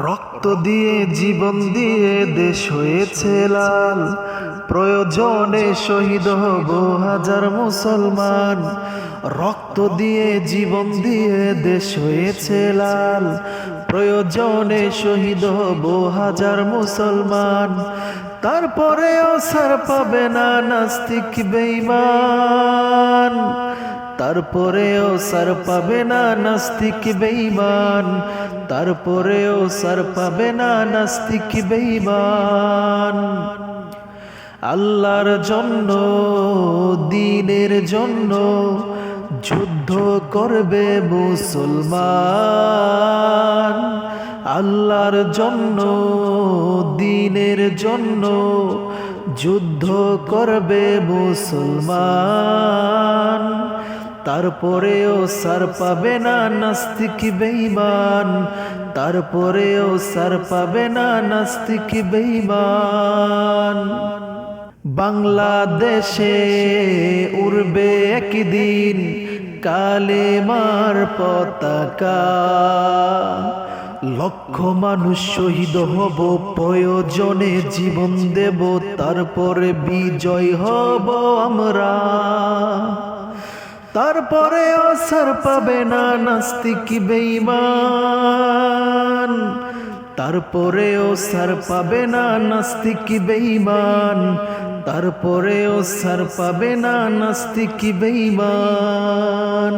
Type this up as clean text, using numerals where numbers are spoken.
রক্ত দিয়ে জীবন দিয়ে দেশ হয়েছে লাল, প্রয়োজনে শহীদ হব হাজার মুসলমান। রক্ত দিয়ে জীবন দিয়ে দেশ হয়েছে লাল, প্রয়োজনে শহীদ হব হাজার মুসলমান। তারপরেও ছাড় পাবে না নাস্তিক বেঈমান, তারপরেও ছাড় পাবে না নাস্তিক বেঈমান, তারপরেও ছাড় পাবে না নাস্তিক বেঈমান। আল্লাহর জন্য দ্বীনের জন্য যুদ্ধ করবে মুসলমান। আল্লাহর জন্য দ্বীনের জন্য যুদ্ধ করবে মুসলমান। তারপরেও ছাড় পাবে না নাস্তিক বেঈমান, তারপরেও ছাড় পাবে না নাস্তিক বেঈমান। বাংলাদেশে উড়বে একদিন কালেমার পতাকা, লক্ষ মানুষ শহীদ হব, প্রয়োজনে জীবন দেব, তারপরে বিজয় হব আমরা। তারপরেও ছাড় পাবে না নাস্তিক বেঈমান, তারপরেও ছাড় পাবে না নাস্তিক বেঈমান, তারপরেও ছাড় পাবে না নাস্তিক বেঈমান।